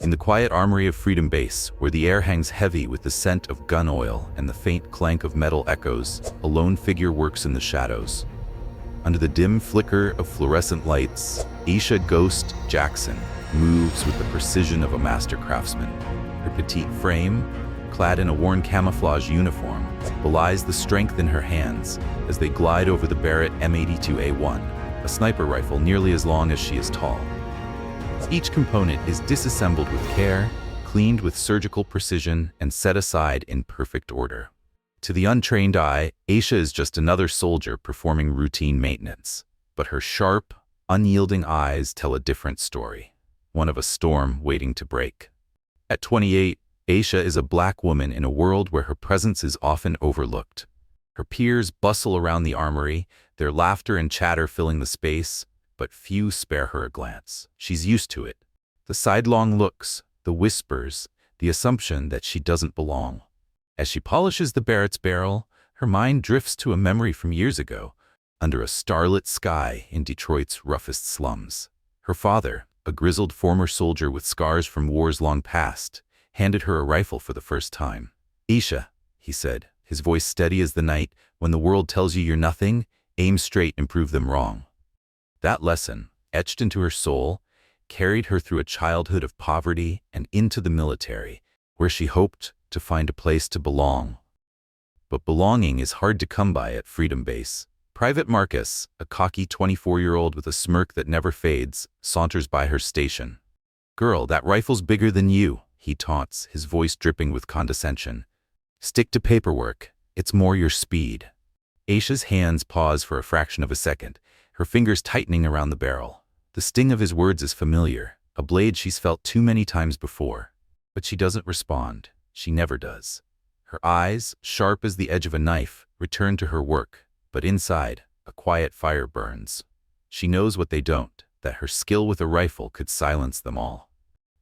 In the quiet armory of Freedom Base, where the air hangs heavy with the scent of gun oil and the faint clank of metal echoes, a lone figure works in the shadows. Under the dim flicker of fluorescent lights, Aisha Ghost Jackson moves with the precision of a master craftsman. Her petite frame, clad in a worn camouflage uniform, belies the strength in her hands as they glide over the Barrett M82A1, a sniper rifle nearly as long as she is tall. Each component is disassembled with care, cleaned with surgical precision, and set aside in perfect order. To the untrained eye, Aisha is just another soldier performing routine maintenance. But her sharp, unyielding eyes tell a different story, one of a storm waiting to break. At 28, Aisha is a black woman in a world where her presence is often overlooked. Her peers bustle around the armory, their laughter and chatter filling the space, but few spare her a glance. She's used to it. The sidelong looks, the whispers, the assumption that she doesn't belong. As she polishes the Barrett's barrel, her mind drifts to a memory from years ago, under a starlit sky in Detroit's roughest slums. Her father, a grizzled former soldier with scars from wars long past, handed her a rifle for the first time. "Aisha," he said, his voice steady as the night, "when the world tells you you're nothing, aim straight and prove them wrong." That lesson, etched into her soul, carried her through a childhood of poverty and into the military, where she hoped to find a place to belong. But belonging is hard to come by at Freedom Base. Private Marcus, a cocky 24-year-old with a smirk that never fades, saunters by her station. "Girl, that rifle's bigger than you," he taunts, his voice dripping with condescension. "Stick to paperwork. It's more your speed." Aisha's hands pause for a fraction of a second, her fingers tightening around the barrel. The sting of his words is familiar, a blade she's felt too many times before. But she doesn't respond. She never does. Her eyes, sharp as the edge of a knife, return to her work, but inside, a quiet fire burns. She knows what they don't, that her skill with a rifle could silence them all.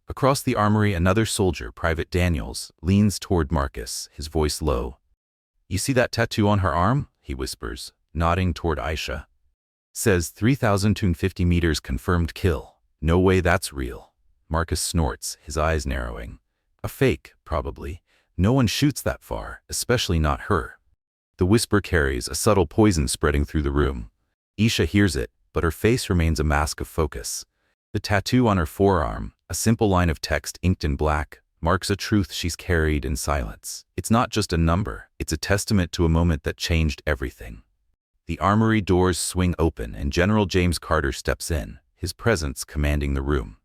Across the armory, another soldier, Private Daniels, leans toward Marcus, his voice low. "You see that tattoo on her arm?" he whispers, nodding toward Aisha. "Says 3,250 meters confirmed kill. No way that's real." Marcus snorts, his eyes narrowing. "A fake, probably. No one shoots that far, especially not her." The whisper carries a subtle poison spreading through the room. Aisha hears it, but her face remains a mask of focus. The tattoo on her forearm, a simple line of text inked in black, marks a truth she's carried in silence. It's not just a number, it's a testament to a moment that changed everything. The armory doors swing open and General James Carter steps in, his presence commanding the room.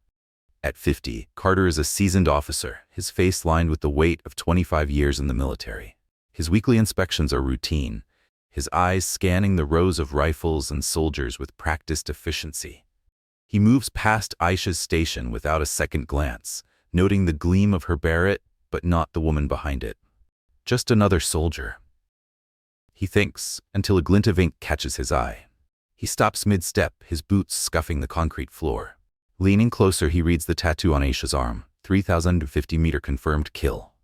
At 50, Carter is a seasoned officer, his face lined with the weight of 25 years in the military. His weekly inspections are routine, his eyes scanning the rows of rifles and soldiers with practiced efficiency. He moves past Aisha's station without a second glance, noting the gleam of her Barrett, but not the woman behind it. Just another soldier. He thinks, until a glint of ink catches his eye. He stops mid-step, his boots scuffing the concrete floor. Leaning closer, he reads the tattoo on Aisha's arm, 3,050 meter confirmed kill.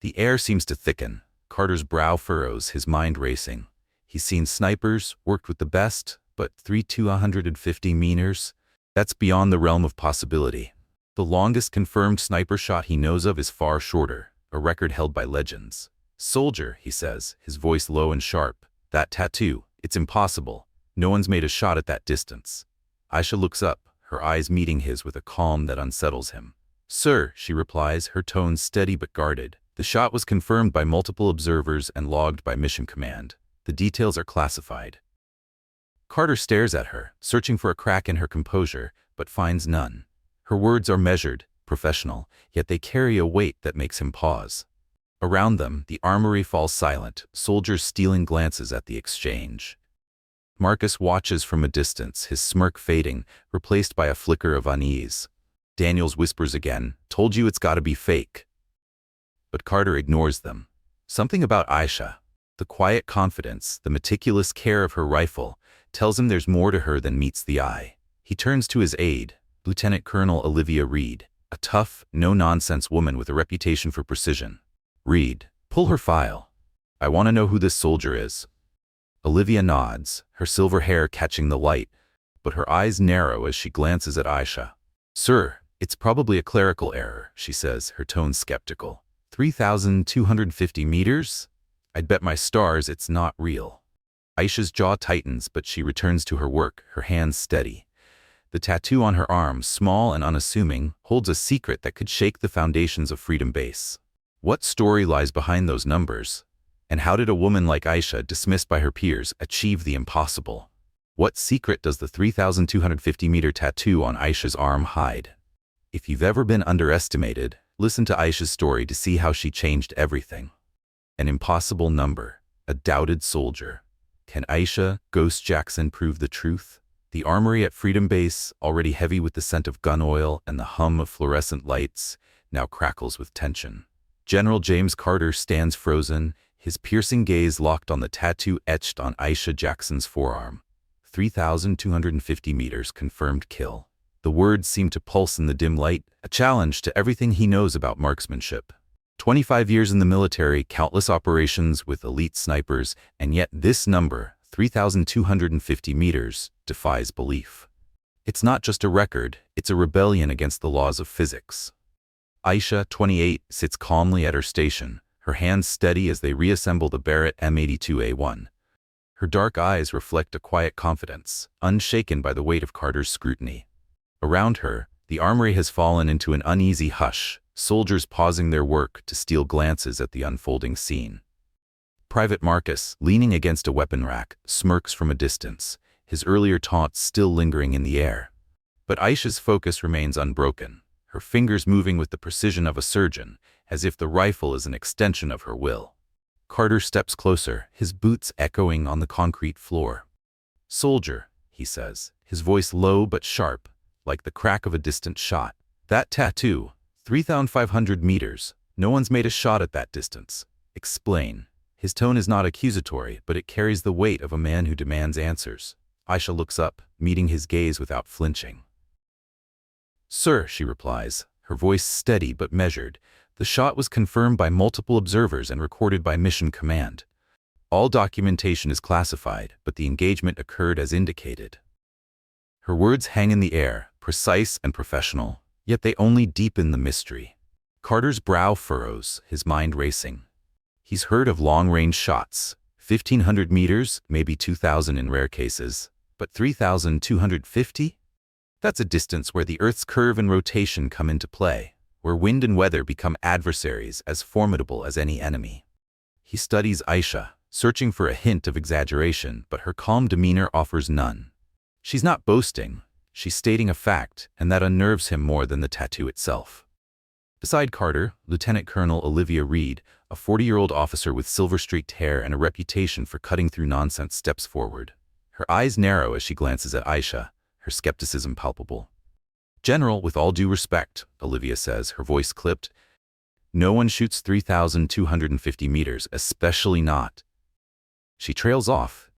The air seems to thicken. Carter's brow furrows, his mind racing. He's seen snipers, worked with the best, but 3,250 meters? That's beyond the realm of possibility. The longest confirmed sniper shot he knows of is far shorter, a record held by legends. "Soldier," he says, his voice low and sharp. "That tattoo, it's impossible. No one's made a shot at that distance." Aisha looks up, her eyes meeting his with a calm that unsettles him. "Sir," she replies, her tone steady but guarded. "The shot was confirmed by multiple observers and logged by Mission Command. The details are classified." Carter stares at her, searching for a crack in her composure, but finds none. Her words are measured, professional, yet they carry a weight that makes him pause. Around them, the armory falls silent, soldiers stealing glances at the exchange. Marcus watches from a distance, his smirk fading, replaced by a flicker of unease. Daniels whispers again, "Told you it's gotta be fake." But Carter ignores them. Something about Aisha, the quiet confidence, the meticulous care of her rifle, tells him there's more to her than meets the eye. He turns to his aide, Lieutenant Colonel Olivia Reed, a tough, no-nonsense woman with a reputation for precision. "Reed, pull her file. I want to know who this soldier is." Olivia nods, her silver hair catching the light, but her eyes narrow as she glances at Aisha. "Sir, It's probably a clerical error, she says, her tone skeptical. 3,250 meters? I'd bet my stars it's not real. Aisha's jaw tightens, but she returns to her work, her hands steady. The tattoo on her arm, small and unassuming, holds a secret that could shake the foundations of Freedom Base. What story lies behind those numbers? And how did a woman like Aisha, dismissed by her peers, achieve the impossible? What secret does the 3,250-meter tattoo on Aisha's arm hide? If you've ever been underestimated, listen to Aisha's story to see how she changed everything. An impossible number, a doubted soldier. Can Aisha, Ghost Jackson, prove the truth? The armory at Freedom Base, already heavy with the scent of gun oil and the hum of fluorescent lights, now crackles with tension. General James Carter stands frozen, his piercing gaze locked on the tattoo etched on Aisha Jackson's forearm. 3,250 meters, confirmed kill. The words seem to pulse in the dim light, a challenge to everything he knows about marksmanship. 25 years in the military, countless operations with elite snipers, and yet this number, 3,250 meters, defies belief. It's not just a record, it's a rebellion against the laws of physics. Aisha, 28, sits calmly at her station, her hands steady as they reassemble the Barrett M82A1. Her dark eyes reflect a quiet confidence, unshaken by the weight of Carter's scrutiny. Around her, the armory has fallen into an uneasy hush, soldiers pausing their work to steal glances at the unfolding scene. Private Marcus, leaning against a weapon rack, smirks from a distance, his earlier taunts still lingering in the air. But Aisha's focus remains unbroken, her fingers moving with the precision of a surgeon, as if the rifle is an extension of her will. Carter steps closer, his boots echoing on the concrete floor. "Soldier," he says, his voice low but sharp, like the crack of a distant shot. "That tattoo, 3,500 meters, no one's made a shot at that distance. Explain." His tone is not accusatory, but it carries the weight of a man who demands answers. Aisha looks up, meeting his gaze without flinching. "Sir," she replies, her voice steady but measured, "the shot was confirmed by multiple observers and recorded by Mission Command. All documentation is classified, but the engagement occurred as indicated." Her words hang in the air, precise and professional, yet they only deepen the mystery. Carter's brow furrows, his mind racing. He's heard of long-range shots, 1,500 meters, maybe 2,000 in rare cases, but 3,250? That's a distance where the Earth's curve and rotation come into play, where wind and weather become adversaries as formidable as any enemy. He studies Aisha, searching for a hint of exaggeration, but her calm demeanor offers none. She's not boasting, she's stating a fact, and that unnerves him more than the tattoo itself. Beside Carter, Lieutenant Colonel Olivia Reed, a 40-year-old officer with silver-streaked hair and a reputation for cutting through nonsense, steps forward. Her eyes narrow as she glances at Aisha, her skepticism palpable. "General, with all due respect," Olivia says, her voice clipped, "no one shoots 3,250 meters, especially not." She trails off,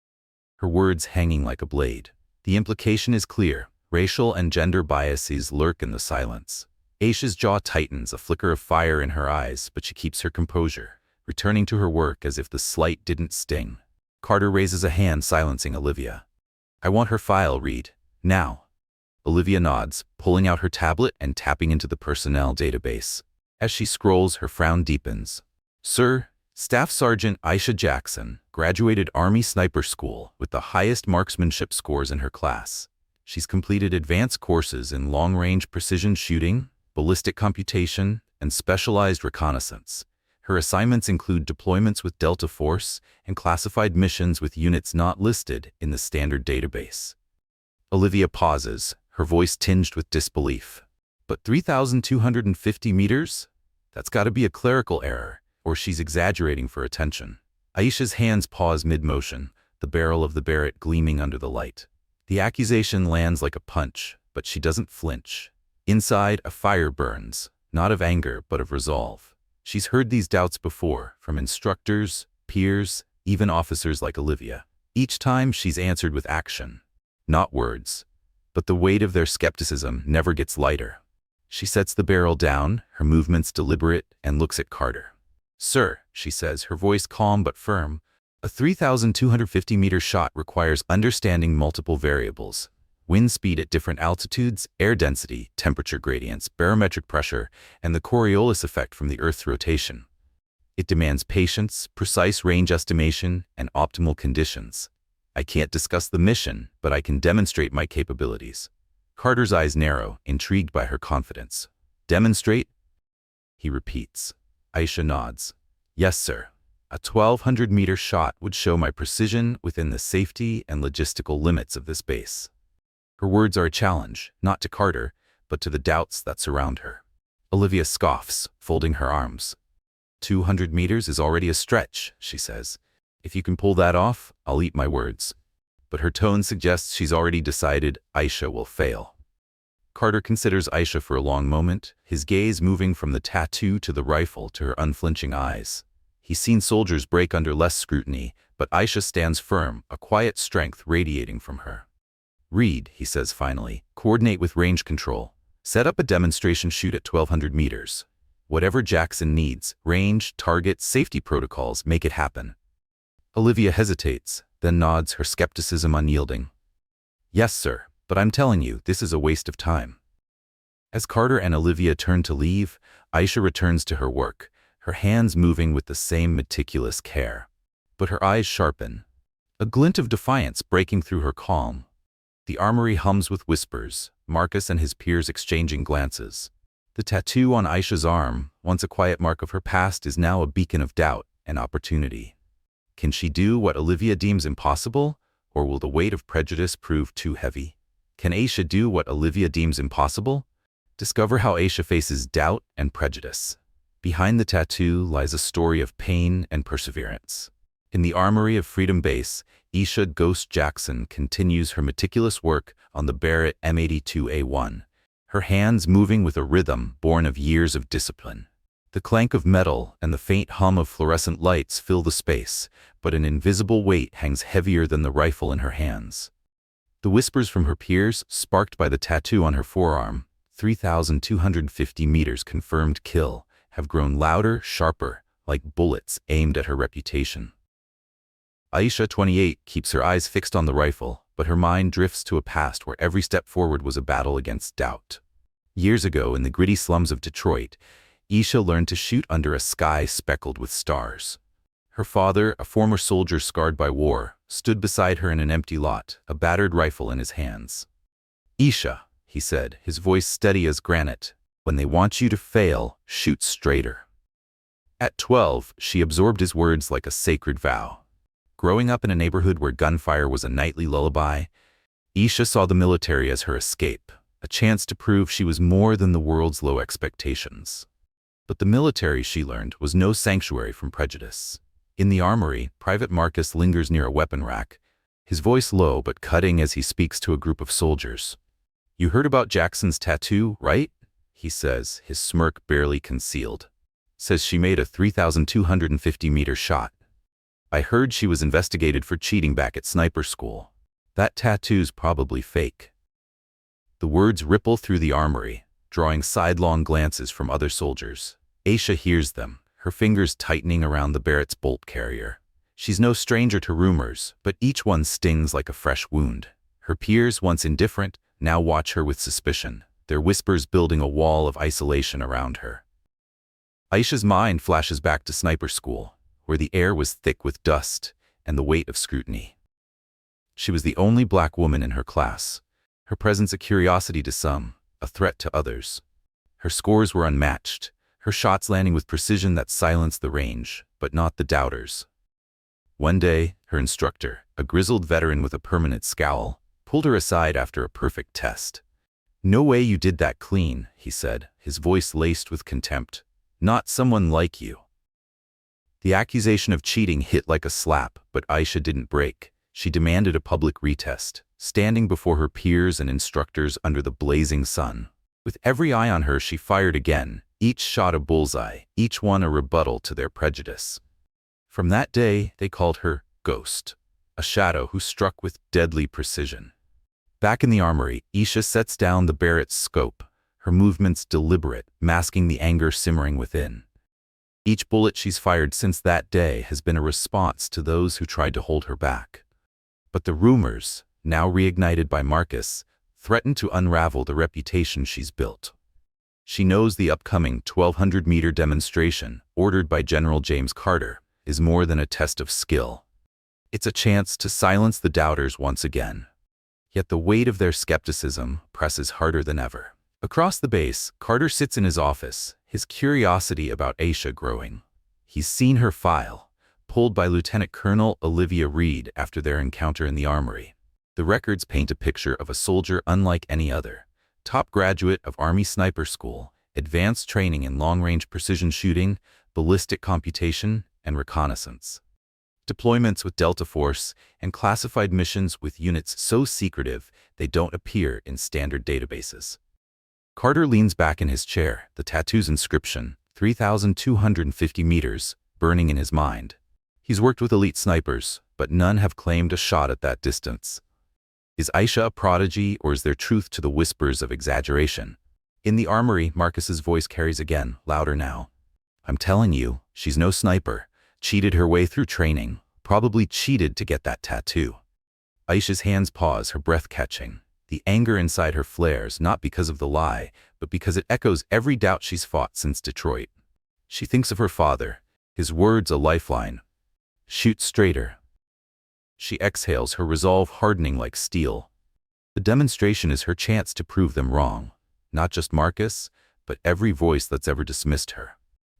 her words hanging like a blade. The implication is clear. Racial and gender biases lurk in the silence. Aisha's jaw tightens, a flicker of fire in her eyes, but she keeps her composure, returning to her work as if the slight didn't sting. Carter raises a hand, silencing Olivia. "I want her file, Reed. Now." Olivia nods, pulling out her tablet and tapping into the personnel database. As she scrolls, her frown deepens. "Sir, Staff Sergeant Aisha Jackson graduated Army Sniper School with the highest marksmanship scores in her class. She's completed advanced courses in long-range precision shooting, ballistic computation, and specialized reconnaissance. Her assignments include deployments with Delta Force and classified missions with units not listed in the standard database." Olivia pauses, her voice tinged with disbelief. "But 3,250 meters? That's gotta be a clerical error, or she's exaggerating for attention." Aisha's hands pause mid-motion, the barrel of the Barrett gleaming under the light. The accusation lands like a punch, but she doesn't flinch. Inside, a fire burns, not of anger, but of resolve. She's heard these doubts before, from instructors, peers, even officers like Olivia. Each time she's answered with action, not words. But the weight of their skepticism never gets lighter. She sets the barrel down, her movements deliberate, and looks at Carter. "Sir," she says, her voice calm but firm, "a 3,250-meter shot requires understanding multiple variables. Wind speed at different altitudes, air density, temperature gradients, barometric pressure, and the Coriolis effect from the Earth's rotation. It demands patience, precise range estimation, and optimal conditions. I can't discuss the mission, but I can demonstrate my capabilities. Carter's eyes narrow, intrigued by her confidence. Demonstrate? He repeats. Aisha nods. Yes, sir. A 1,200-meter shot would show my precision within the safety and logistical limits of this base. Her words are a challenge, not to Carter, but to the doubts that surround her. Olivia scoffs, folding her arms. 200 meters is already a stretch, she says. If you can pull that off, I'll eat my words. But her tone suggests she's already decided Aisha will fail. Carter considers Aisha for a long moment, his gaze moving from the tattoo to the rifle to her unflinching eyes. He's seen soldiers break under less scrutiny, but Aisha stands firm, a quiet strength radiating from her. Reed, he says finally, coordinate with range control. Set up a demonstration shoot at 1,200 meters. Whatever Jackson needs, range, target, safety protocols, make it happen. Olivia hesitates, then nods, her skepticism unyielding. Yes, sir, but I'm telling you, this is a waste of time. As Carter and Olivia turn to leave, Aisha returns to her work, her hands moving with the same meticulous care. But her eyes sharpen, a glint of defiance breaking through her calm. The armory hums with whispers, Marcus and his peers exchanging glances. The tattoo on Aisha's arm, once a quiet mark of her past, is now a beacon of doubt and opportunity. Can she do what Olivia deems impossible, or will the weight of prejudice prove too heavy? Can Aisha do what Olivia deems impossible? Discover how Aisha faces doubt and prejudice. Behind the tattoo lies a story of pain and perseverance. In the armory of Freedom Base, Aisha Ghost Jackson continues her meticulous work on the Barrett M82A1, her hands moving with a rhythm born of years of discipline. The clank of metal and the faint hum of fluorescent lights fill the space, but an invisible weight hangs heavier than the rifle in her hands. The whispers from her peers, sparked by the tattoo on her forearm, 3,250 meters confirmed kill, have grown louder, sharper, like bullets aimed at her reputation. Aisha, 28, keeps her eyes fixed on the rifle, but her mind drifts to a past where every step forward was a battle against doubt. Years ago, in the gritty slums of Detroit, Aisha learned to shoot under a sky speckled with stars. Her father, a former soldier scarred by war, stood beside her in an empty lot, a battered rifle in his hands. Aisha, he said, his voice steady as granite, when they want you to fail, shoot straighter. At 12, she absorbed his words like a sacred vow. Growing up in a neighborhood where gunfire was a nightly lullaby, Aisha saw the military as her escape, a chance to prove she was more than the world's low expectations. But the military, she learned, was no sanctuary from prejudice. In the armory, Private Marcus lingers near a weapon rack, his voice low but cutting as he speaks to a group of soldiers. You heard about Jackson's tattoo, right? He says, his smirk barely concealed. Says she made a 3,250-meter shot. I heard she was investigated for cheating back at sniper school. That tattoo's probably fake. The words ripple through the armory, drawing sidelong glances from other soldiers. Aisha hears them, her fingers tightening around the Barrett's bolt carrier. She's no stranger to rumors, but each one stings like a fresh wound. Her peers, once indifferent, now watch her with suspicion, their whispers building a wall of isolation around her. Aisha's mind flashes back to sniper school, where the air was thick with dust and the weight of scrutiny. She was the only black woman in her class, her presence a curiosity to some, a threat to others. Her scores were unmatched, her shots landing with precision that silenced the range, but not the doubters. One day, her instructor, a grizzled veteran with a permanent scowl, pulled her aside after a perfect test. No way you did that clean, he said, his voice laced with contempt. Not someone like you. The accusation of cheating hit like a slap, but Aisha didn't break. She demanded a public retest, standing before her peers and instructors under the blazing sun. With every eye on her, she fired again, each shot a bullseye, each one a rebuttal to their prejudice. From that day, they called her Ghost, a shadow who struck with deadly precision. Back in the armory, Aisha sets down the Barrett's scope, her movements deliberate, masking the anger simmering within. Each bullet she's fired since that day has been a response to those who tried to hold her back. But the rumors, now reignited by Marcus, threaten to unravel the reputation she's built. She knows the upcoming 1,200-meter demonstration, ordered by General James Carter, is more than a test of skill. It's a chance to silence the doubters once again. Yet the weight of their skepticism presses harder than ever. Across the base, Carter sits in his office, his curiosity about Aisha growing. He's seen her file, pulled by Lieutenant Colonel Olivia Reed after their encounter in the armory. The records paint a picture of a soldier unlike any other. Top graduate of Army Sniper School, advanced training in long-range precision shooting, ballistic computation, and reconnaissance. Deployments with Delta Force, and classified missions with units so secretive they don't appear in standard databases. Carter leans back in his chair, the tattoo's inscription, 3,250 meters, burning in his mind. He's worked with elite snipers, but none have claimed a shot at that distance. Is Aisha a prodigy, or is there truth to the whispers of exaggeration? In the armory, Marcus's voice carries again, louder now. I'm telling you, she's no sniper. Cheated her way through training. Probably cheated to get that tattoo. Aisha's hands pause, her breath catching. The anger inside her flares, not because of the lie, but because it echoes every doubt she's fought since Detroit. She thinks of her father, his words a lifeline. Shoot straighter. She exhales, her resolve hardening like steel. The demonstration is her chance to prove them wrong. Not just Marcus, but every voice that's ever dismissed her.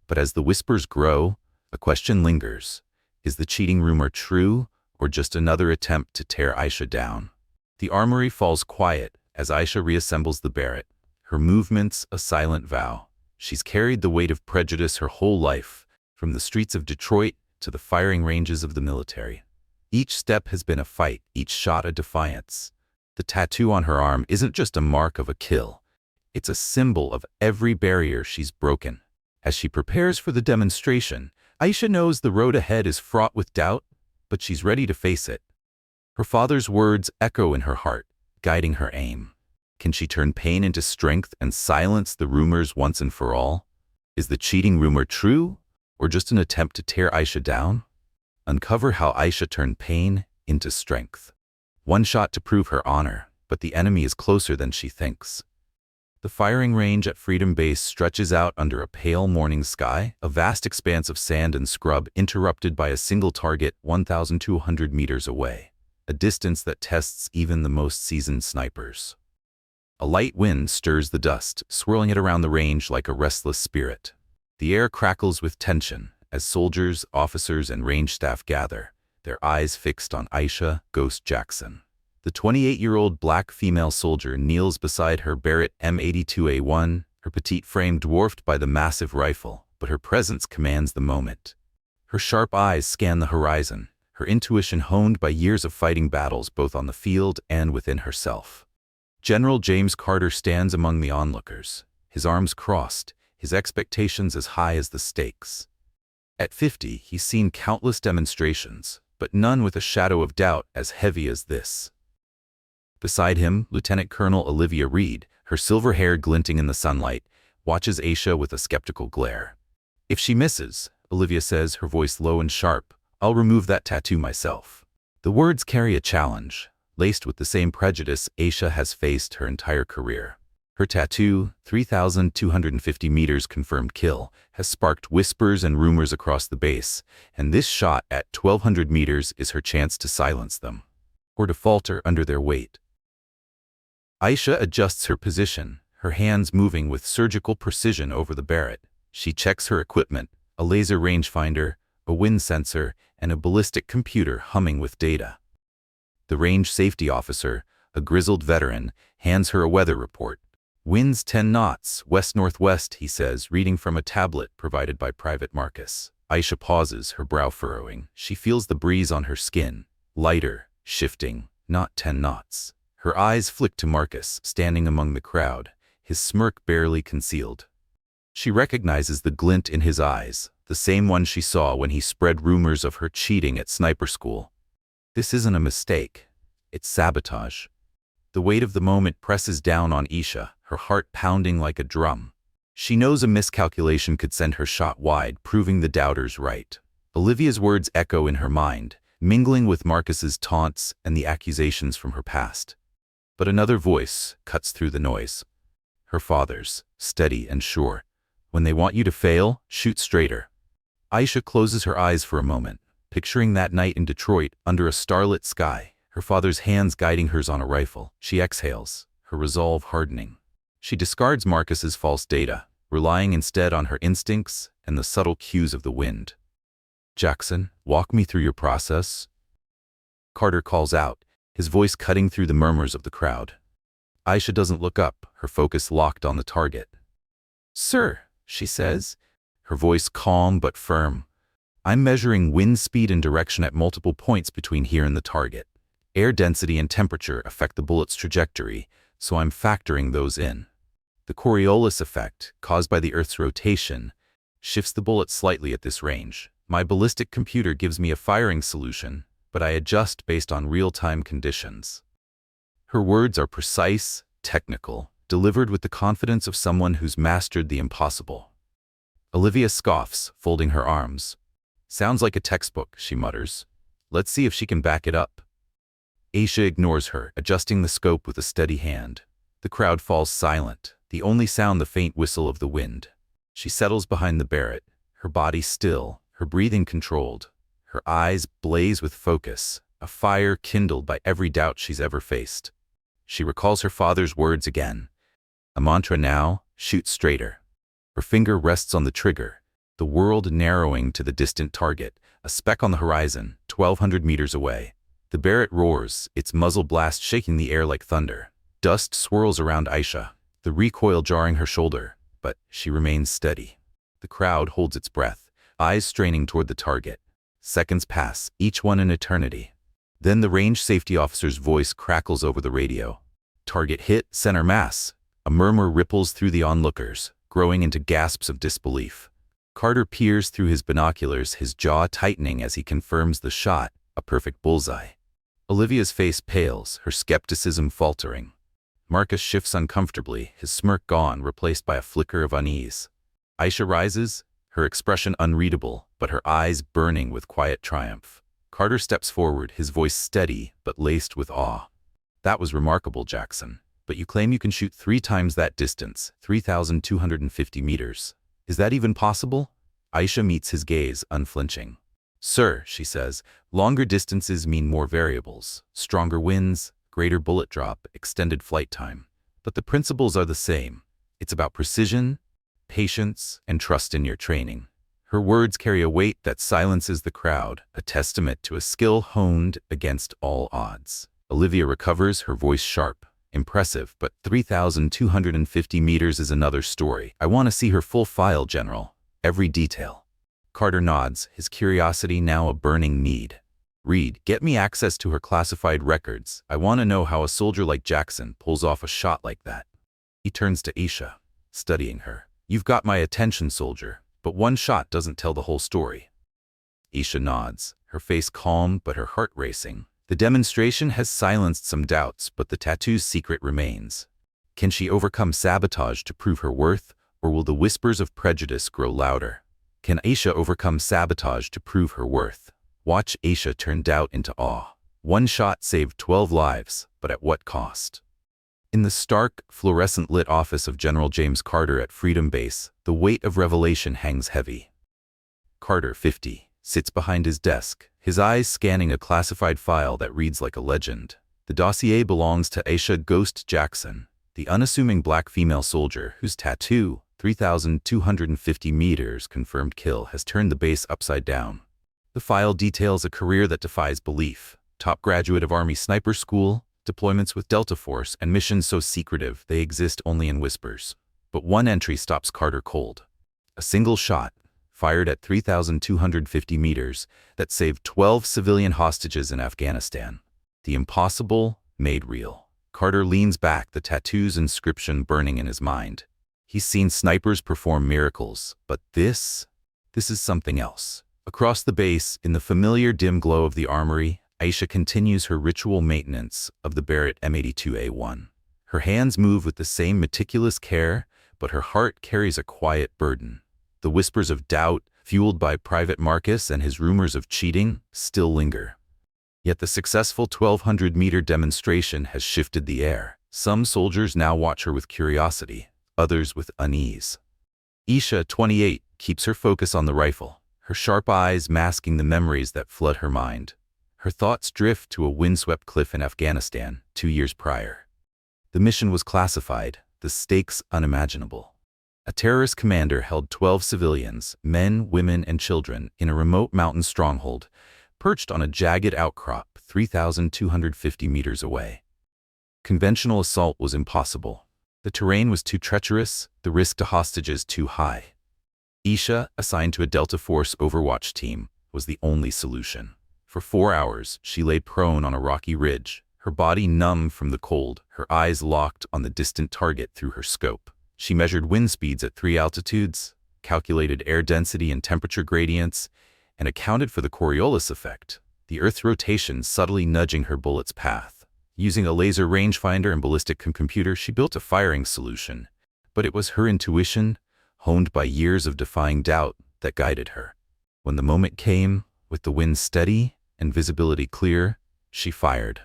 But as the whispers grow, a question lingers. Is the cheating rumor true, or just another attempt to tear Aisha down? The armory falls quiet as Aisha reassembles the Barrett, her movements a silent vow. She's carried the weight of prejudice her whole life, from the streets of Detroit to the firing ranges of the military. Each step has been a fight, each shot a defiance. The tattoo on her arm isn't just a mark of a kill. It's a symbol of every barrier she's broken. As she prepares for the demonstration, Aisha knows the road ahead is fraught with doubt, but she's ready to face it. Her father's words echo in her heart, guiding her aim. Can she turn pain into strength and silence the rumors once and for all? Is the cheating rumor true, or just an attempt to tear Aisha down? Uncover how Aisha turned pain into strength. One shot to prove her honor, but the enemy is closer than she thinks. The firing range at Freedom Base stretches out under a pale morning sky, a vast expanse of sand and scrub interrupted by a single target 1,200 meters away, a distance that tests even the most seasoned snipers. A light wind stirs the dust, swirling it around the range like a restless spirit. The air crackles with tension as soldiers, officers, and range staff gather, their eyes fixed on Aisha Ghost Jackson. The 28-year-old black female soldier kneels beside her Barrett M82A1, her petite frame dwarfed by the massive rifle, but her presence commands the moment. Her sharp eyes scan the horizon, her intuition honed by years of fighting battles both on the field and within herself. General James Carter stands among the onlookers, his arms crossed, his expectations as high as the stakes. At 50, he's seen countless demonstrations, but none with a shadow of doubt as heavy as this. Beside him, Lieutenant Colonel Olivia Reed, her silver hair glinting in the sunlight, watches Aisha with a skeptical glare. If she misses, Olivia says, her voice low and sharp, I'll remove that tattoo myself. The words carry a challenge, laced with the same prejudice Aisha has faced her entire career. Her tattoo, 3,250 meters confirmed kill, has sparked whispers and rumors across the base, and this shot at 1,200 meters is her chance to silence them, or to falter under their weight. Aisha adjusts her position, her hands moving with surgical precision over the Barrett. She checks her equipment, a laser rangefinder, a wind sensor, and a ballistic computer humming with data. The range safety officer, a grizzled veteran, hands her a weather report. Winds 10 knots, west-northwest, he says, reading from a tablet provided by Private Marcus. Aisha pauses, her brow furrowing. She feels the breeze on her skin, lighter, shifting, not 10 knots. Her eyes flick to Marcus, standing among the crowd, his smirk barely concealed. She recognizes the glint in his eyes, the same one she saw when he spread rumors of her cheating at sniper school. This isn't a mistake. It's sabotage. The weight of the moment presses down on Aisha, her heart pounding like a drum. She knows a miscalculation could send her shot wide, proving the doubters right. Olivia's words echo in her mind, mingling with Marcus's taunts and the accusations from her past. But another voice cuts through the noise. Her father's, steady and sure. When they want you to fail, shoot straighter. Aisha closes her eyes for a moment, picturing that night in Detroit under a starlit sky, her father's hands guiding hers on a rifle. She exhales, her resolve hardening. She discards Marcus's false data, relying instead on her instincts and the subtle cues of the wind. Jackson, walk me through your process. Carter calls out, his voice cutting through the murmurs of the crowd. Aisha doesn't look up, her focus locked on the target. Sir, she says, her voice calm but firm. I'm measuring wind speed and direction at multiple points between here and the target. Air density and temperature affect the bullet's trajectory, so I'm factoring those in. The Coriolis effect, caused by the Earth's rotation, shifts the bullet slightly at this range. My ballistic computer gives me a firing solution, but I adjust based on real-time conditions. Her words are precise, technical, delivered with the confidence of someone who's mastered the impossible. Olivia scoffs, folding her arms. Sounds like a textbook, she mutters. Let's see if she can back it up. Aisha ignores her, adjusting the scope with a steady hand. The crowd falls silent, the only sound the faint whistle of the wind. She settles behind the Barrett, her body still, her breathing controlled. Her eyes blaze with focus, a fire kindled by every doubt she's ever faced. She recalls her father's words again. A mantra now, shoot straighter. Her finger rests on the trigger, the world narrowing to the distant target, a speck on the horizon, 1,200 meters away. The Barrett roars, its muzzle blast shaking the air like thunder. Dust swirls around Aisha, the recoil jarring her shoulder, but she remains steady. The crowd holds its breath, eyes straining toward the target. Seconds pass, each one an eternity. Then the range safety officer's voice crackles over the radio. Target hit, center mass. A murmur ripples through the onlookers, growing into gasps of disbelief. Carter peers through his binoculars, his jaw tightening as he confirms the shot, a perfect bullseye. Olivia's face pales, her skepticism faltering. Marcus shifts uncomfortably, his smirk gone, replaced by a flicker of unease. Aisha rises, her expression unreadable, but her eyes burning with quiet triumph. Carter steps forward, his voice steady but laced with awe. That was remarkable, Jackson. But you claim you can shoot 3 times that distance, 3,250 meters. Is that even possible? Aisha meets his gaze, unflinching. Sir, she says, longer distances mean more variables, stronger winds, greater bullet drop, extended flight time. But the principles are the same. It's about precision, patience, and trust in your training. Her words carry a weight that silences the crowd, a testament to a skill honed against all odds. Olivia recovers, her voice sharp. Impressive, but 3,250 meters is another story. I want to see her full file, General. Every detail. Carter nods, his curiosity now a burning need. Reed, get me access to her classified records. I want to know how a soldier like Jackson pulls off a shot like that. He turns to Aisha, studying her. You've got my attention, soldier, but one shot doesn't tell the whole story. Aisha nods, her face calm but her heart racing. The demonstration has silenced some doubts, but the tattoo's secret remains. Can she overcome sabotage to prove her worth, or will the whispers of prejudice grow louder? Can Aisha overcome sabotage to prove her worth? Watch Aisha turn doubt into awe. One shot saved 12 lives, but at what cost? In the stark, fluorescent-lit office of General James Carter at Freedom Base, the weight of revelation hangs heavy. Carter, 50, sits behind his desk, his eyes scanning a classified file that reads like a legend. The dossier belongs to Aisha Ghost Jackson, the unassuming black female soldier whose tattoo, 3,250 meters confirmed kill, has turned the base upside down. The file details a career that defies belief. Top graduate of Army Sniper School, deployments with Delta Force, and missions so secretive they exist only in whispers. But one entry stops Carter cold. A single shot, fired at 3,250 meters, that saved 12 civilian hostages in Afghanistan. The impossible made real. Carter leans back, the tattoo's inscription burning in his mind. He's seen snipers perform miracles, but this is something else. Across the base, in the familiar dim glow of the armory, Aisha continues her ritual maintenance of the Barrett M82A1. Her hands move with the same meticulous care, but her heart carries a quiet burden. The whispers of doubt, fueled by Private Marcus and his rumors of cheating, still linger. Yet the successful 1,200-meter demonstration has shifted the air. Some soldiers now watch her with curiosity, others with unease. Aisha, 28, keeps her focus on the rifle, her sharp eyes masking the memories that flood her mind. Her thoughts drift to a windswept cliff in Afghanistan 2 years prior. The mission was classified, the stakes unimaginable. A terrorist commander held 12 civilians, men, women, and children, in a remote mountain stronghold, perched on a jagged outcrop 3,250 meters away. Conventional assault was impossible. The terrain was too treacherous, the risk to hostages too high. Aisha, assigned to a Delta Force Overwatch team, was the only solution. For 4 hours, she lay prone on a rocky ridge, her body numb from the cold, her eyes locked on the distant target through her scope. She measured wind speeds at 3 altitudes, calculated air density and temperature gradients, and accounted for the Coriolis effect, the Earth's rotation subtly nudging her bullet's path. Using a laser rangefinder and ballistic computer, she built a firing solution, but it was her intuition, honed by years of defying doubt, that guided her. When the moment came, with the wind steady and visibility clear, she fired.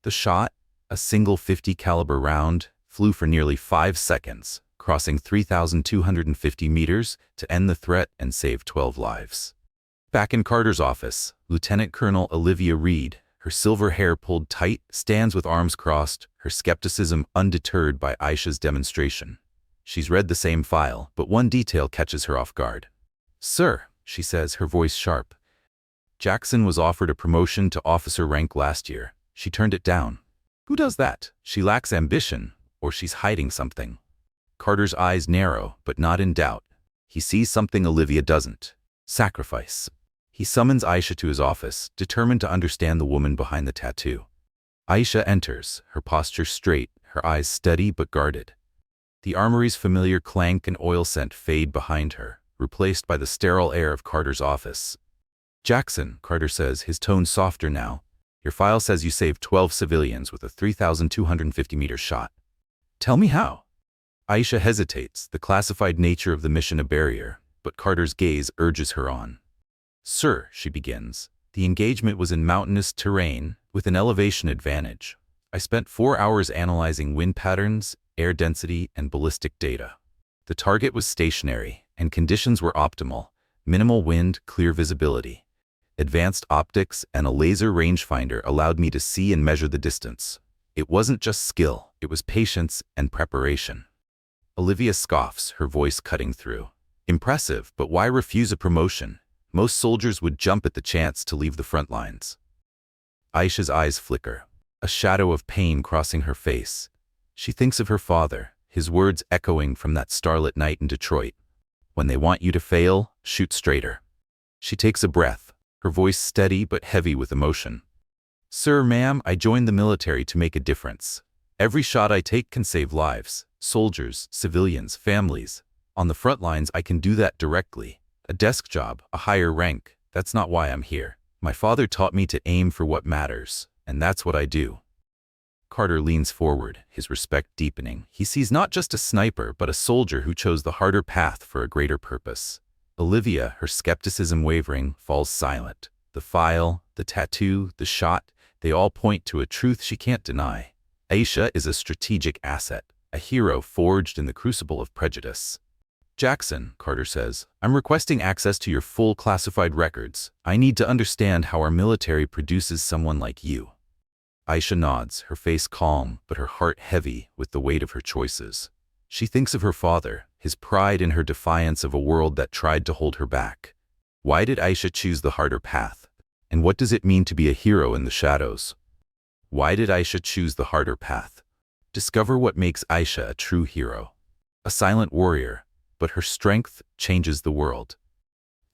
The shot, a single .50 caliber round, flew for nearly 5 seconds, crossing 3,250 meters to end the threat and save 12 lives. Back in Carter's office, Lieutenant Colonel Olivia Reed, her silver hair pulled tight, stands with arms crossed, her skepticism undeterred by Aisha's demonstration. She's read the same file, but one detail catches her off guard. "Sir," she says, her voice sharp. "Jackson was offered a promotion to officer rank last year. She turned it down. Who does that? She lacks ambition, or she's hiding something." Carter's eyes narrow, but not in doubt. He sees something Olivia doesn't. Sacrifice. He summons Aisha to his office, determined to understand the woman behind the tattoo. Aisha enters, her posture straight, her eyes steady but guarded. The armory's familiar clank and oil scent fade behind her, replaced by the sterile air of Carter's office. "Jackson," Carter says, his tone softer now, "your file says you saved 12 civilians with a 3,250-meter shot. Tell me how." Aisha hesitates, the classified nature of the mission a barrier, but Carter's gaze urges her on. "Sir," she begins, "the engagement was in mountainous terrain with an elevation advantage. I spent 4 hours analyzing wind patterns, air density, and ballistic data. The target was stationary, and conditions were optimal: minimal wind, clear visibility. Advanced optics and a laser rangefinder allowed me to see and measure the distance. It wasn't just skill, it was patience and preparation." Olivia scoffs, her voice cutting through. "Impressive, but why refuse a promotion? Most soldiers would jump at the chance to leave the front lines." Aisha's eyes flicker, a shadow of pain crossing her face. She thinks of her father, his words echoing from that starlit night in Detroit. "When they want you to fail, shoot straighter." She takes a breath, her voice steady but heavy with emotion. "Sir, ma'am, I joined the military to make a difference. Every shot I take can save lives, soldiers, civilians, families. On the front lines, I can do that directly. A desk job, a higher rank, that's not why I'm here. My father taught me to aim for what matters, and that's what I do." Carter leans forward, his respect deepening. He sees not just a sniper, but a soldier who chose the harder path for a greater purpose. Olivia, her skepticism wavering, falls silent. The file, the tattoo, the shot, they all point to a truth she can't deny. Aisha is a strategic asset, a hero forged in the crucible of prejudice. "Jackson," Carter says, "I'm requesting access to your full classified records. I need to understand how our military produces someone like you." Aisha nods, her face calm, but her heart heavy with the weight of her choices. She thinks of her father, his pride in her defiance of a world that tried to hold her back. Why did Aisha choose the harder path? And what does it mean to be a hero in the shadows? Why did Aisha choose the harder path? Discover what makes Aisha a true hero. A silent warrior, but her strength changes the world.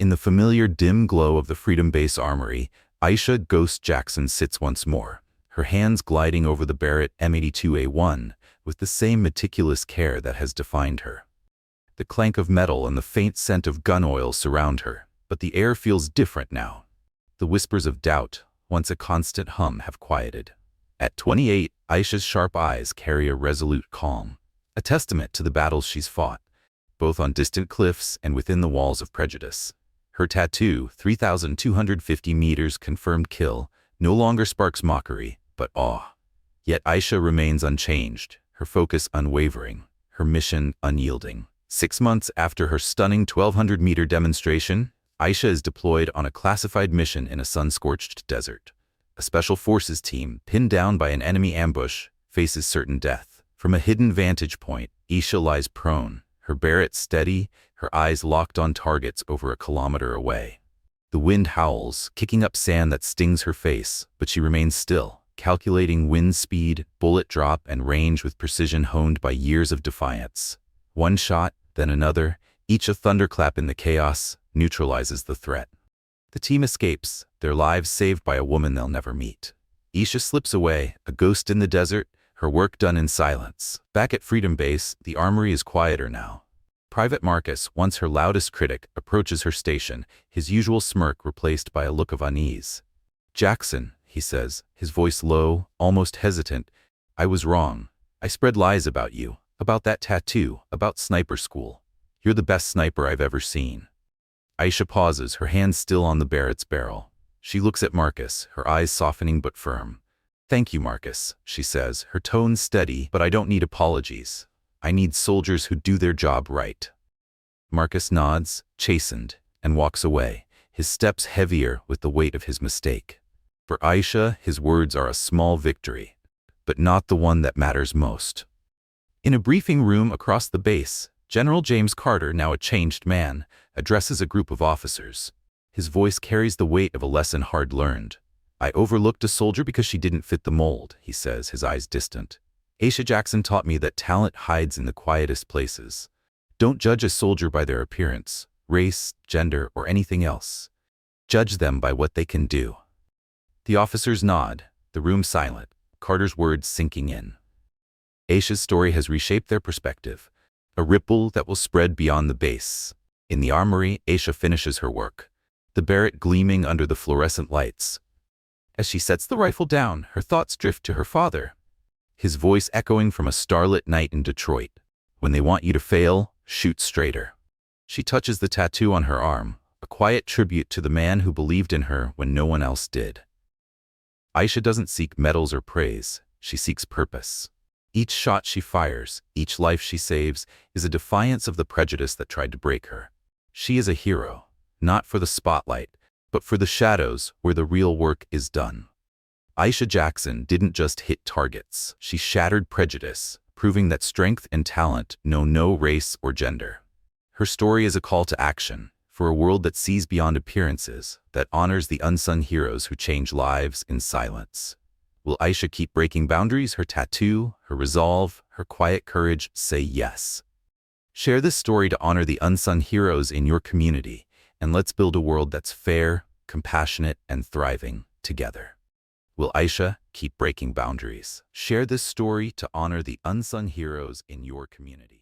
In the familiar dim glow of the Freedom Base Armory, Aisha Ghost Jackson sits once more, her hands gliding over the Barrett M82A1 with the same meticulous care that has defined her. The clank of metal and the faint scent of gun oil surround her, but the air feels different now. The whispers of doubt, once a constant hum, have quieted. At 28, Aisha's sharp eyes carry a resolute calm, a testament to the battles she's fought, both on distant cliffs and within the walls of prejudice. Her tattoo, 3,250 meters confirmed kill, no longer sparks mockery, but awe. Yet Aisha remains unchanged, her focus unwavering, her mission unyielding. 6 months after her stunning 1,200-meter demonstration, Aisha is deployed on a classified mission in a sun-scorched desert. A special forces team, pinned down by an enemy ambush, faces certain death. From a hidden vantage point, Aisha lies prone, her Barrett steady, her eyes locked on targets over a kilometer away. The wind howls, kicking up sand that stings her face, but she remains still, calculating wind speed, bullet drop, and range with precision honed by years of defiance. One shot, then another, each a thunderclap in the chaos, neutralizes the threat. The team escapes, their lives saved by a woman they'll never meet. Aisha slips away, a ghost in the desert, her work done in silence. Back at Freedom Base, the armory is quieter now. Private Marcus, once her loudest critic, approaches her station, his usual smirk replaced by a look of unease. "Jackson," he says, his voice low, almost hesitant, "I was wrong. I spread lies about you, about that tattoo, about sniper school. You're the best sniper I've ever seen." Aisha pauses, her hand still on the Barrett's barrel. She looks at Marcus, her eyes softening but firm. "Thank you, Marcus," she says, her tone steady, "but I don't need apologies. I need soldiers who do their job right." Marcus nods, chastened, and walks away, his steps heavier with the weight of his mistake. For Aisha, his words are a small victory, but not the one that matters most. In a briefing room across the base, General James Carter, now a changed man, addresses a group of officers. His voice carries the weight of a lesson hard learned. "I overlooked a soldier because she didn't fit the mold," he says, his eyes distant. "Aisha Jackson taught me that talent hides in the quietest places. Don't judge a soldier by their appearance, race, gender, or anything else. Judge them by what they can do." The officers nod, the room silent, Carter's words sinking in. Aisha's story has reshaped their perspective, a ripple that will spread beyond the base. In the armory, Aisha finishes her work, the Barrett gleaming under the fluorescent lights. As she sets the rifle down, her thoughts drift to her father, his voice echoing from a starlit night in Detroit. "When they want you to fail, shoot straighter." She touches the tattoo on her arm, a quiet tribute to the man who believed in her when no one else did. Aisha doesn't seek medals or praise, she seeks purpose. Each shot she fires, each life she saves, is a defiance of the prejudice that tried to break her. She is a hero, not for the spotlight, but for the shadows where the real work is done. Aisha Jackson didn't just hit targets, she shattered prejudice, proving that strength and talent know no race or gender. Her story is a call to action, for a world that sees beyond appearances, that honors the unsung heroes who change lives in silence. Will Aisha keep breaking boundaries? Her tattoo, her resolve, her quiet courage say yes. Share this story to honor the unsung heroes in your community, and let's build a world that's fair, compassionate, and thriving together. Will Aisha keep breaking boundaries? Share this story to honor the unsung heroes in your community.